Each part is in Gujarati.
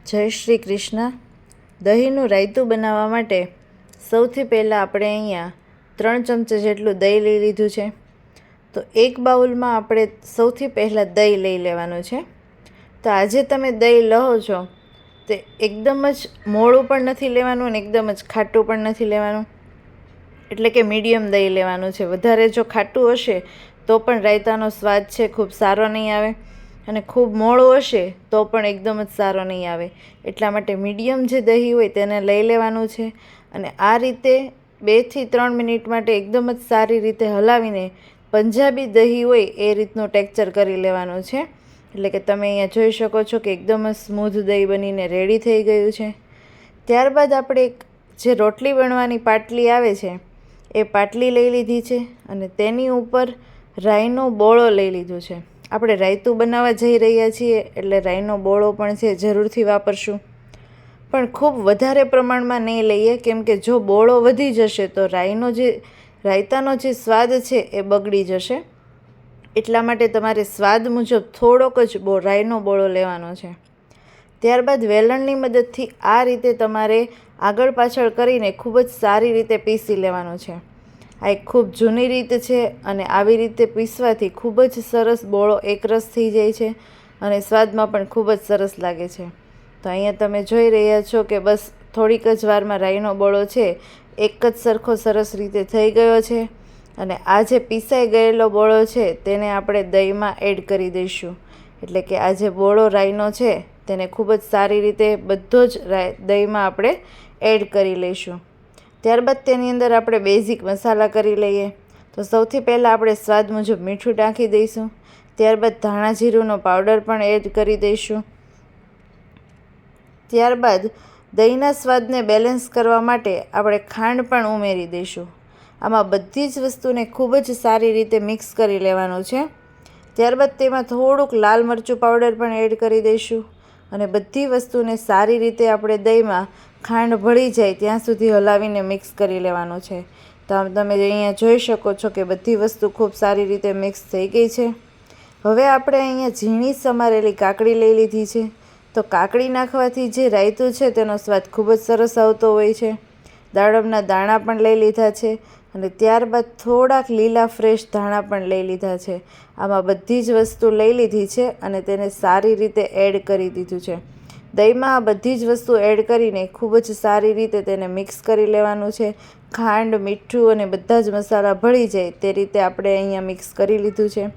જય શ્રી કૃષ્ણ. દહીંનું રાયતું બનાવવા માટે સૌથી પહેલાં આપણે અહીંયા 3 ચમચા જેટલું દહીં લઈ લીધું છે. તો એક બાઉલમાં આપણે સૌથી પહેલાં દહીં લઈ લેવાનું છે. તો આજે તમે દહીં લો છો તે એકદમ જ મોળું પણ નથી લેવાનું અને એકદમ જ ખાટું પણ નથી લેવાનું, એટલે કે મીડિયમ દહીં લેવાનું છે. વધારે જો ખાટું હશે તો પણ રાયતાનો સ્વાદ છે ખૂબ સારો નહીં આવે, અને ખૂબ મોળું હશે તો પણ એકદમ જ સારો નહીં આવે. એટલા માટે મીડિયમ જે દહીં હોય તેને લઈ લેવાનું છે અને આ રીતે 2 થી 3 મિનિટ માટે એકદમ જ સારી રીતે હલાવીને પંજાબી દહીં હોય એ રીતનું ટેક્સચર કરી લેવાનું છે. એટલે કે તમે અહીંયા જોઈ શકો છો કે એકદમ જ સ્મૂધ દહીં બનીને રેડી થઈ ગયું છે. ત્યારબાદ આપણે જે રોટલી વણવાની પાટલી આવે છે એ પાટલી લઈ લીધી છે અને તેની ઉપર રાઈનો બોળો લઈ લીધો છે. આપણે રાયતું બનાવવા જઈ રહ્યા છીએ એટલે રાઈનો બોળો પણ છે જરૂરથી વાપરશું, પણ ખૂબ વધારે પ્રમાણમાં નહીં લઈએ, કેમ કે જો બોળો વધી જશે તો રાયતાનો જે સ્વાદ છે એ બગડી જશે. એટલા માટે તમારે સ્વાદ મુજબ થોડોક જ રાઈનો બોળો લેવાનો છે. ત્યારબાદ વેલણની મદદથી આ રીતે તમારે આગળ પાછળ કરીને ખૂબ જ સારી રીતે પીસી લેવાનું છે. આ એક ખૂબ જૂની રીત છે અને આવી રીતે પીસવાથી ખૂબ જ સરસ બોળો એકરસ થઈ જાય છે અને સ્વાદમાં પણ ખૂબ જ સરસ લાગે છે. તો અહીંયા તમે જોઈ રહ્યા છો કે બસ થોડીક જ વારમાં રાઈનો બોળો છે એક જ સરખો સરસ રીતે થઈ ગયો છે અને આ જે પીસાઈ ગયેલો બોળો છે તેને આપણે દહીંમાં એડ કરી દઈશું. એટલે કે આ જે બોળો રાઈનો છે તેને ખૂબ જ સારી રીતે બધો જ દહીંમાં આપણે એડ કરી લઈશું. ત્યારબાદ તેની અંદર આપણે બેઝિક મસાલા કરી લઈએ. તો સૌથી પહેલાં આપણે સ્વાદ મુજબ મીઠું નાખી દઈશું. ત્યારબાદ ધાણા જીરુંનો પાવડર પણ એડ કરી દઈશું. ત્યારબાદ દહીંના સ્વાદને બેલેન્સ કરવા માટે આપણે ખાંડ પણ ઉમેરી દઈશું. આમાં બધી જ વસ્તુને ખૂબ જ સારી રીતે મિક્સ કરી લેવાનું છે. ત્યારબાદ તેમાં થોડુંક લાલ મરચું પાવડર પણ એડ કરી દઈશું અને બધી વસ્તુને સારી રીતે આપણે દહીંમાં ખાંડ ભળી જાય ત્યાં સુધી હલાવીને મિક્સ કરી લેવાનું છે. તો તમે અહીંયા જોઈ શકો છો કે બધી વસ્તુ ખૂબ સારી રીતે મિક્સ થઈ ગઈ છે. હવે આપણે અહીંયા ઝીણી સમારેલી કાકડી લઈ લીધી છે. તો કાકડી નાખવાથી જે રાયતું છે તેનો સ્વાદ ખૂબ જ સરસ આવતો હોય છે. દાડમના દાણા પણ લઈ લીધા છે અને ત્યારબાદ થોડાક લીલા ફ્રેશ ધાણા પણ લઈ લીધા છે. આમાં બધી જ વસ્તુ લઈ લીધી છે અને તેને સારી રીતે એડ કરી દીધું છે. દહીંમાં આ બધી જ વસ્તુ એડ કરીને ખૂબ જ સારી રીતે તેને મિક્સ કરી લેવાનું છે. ખાંડ, મીઠું અને બધા જ મસાલા ભળી જાય તે રીતે આપણે અહીંયા મિક્સ કરી લીધું છે.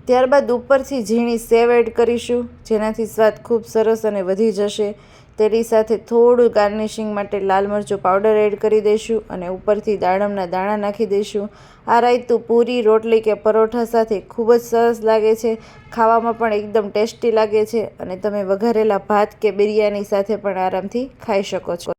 ત્યારબાદ ઉપરથી ઝીણી સેવ એડ કરીશું, જેનાથી સ્વાદ ખૂબ સરસ અને વધી જશે. તેની સાથે થોડું ગાર્નિશિંગ માટે લાલ મરચું પાવડર એડ કરી દઈશું અને ઉપરથી દાડમના દાણા નાખી દઈશું. આ રાયતું પૂરી, રોટલી કે પરોઠા સાથે ખૂબ જ સરસ લાગે છે. ખાવામાં પણ એકદમ ટેસ્ટી લાગે છે અને તમે વઘારેલા ભાત કે બિરયાની સાથે પણ આરામથી ખાઈ શકો છો.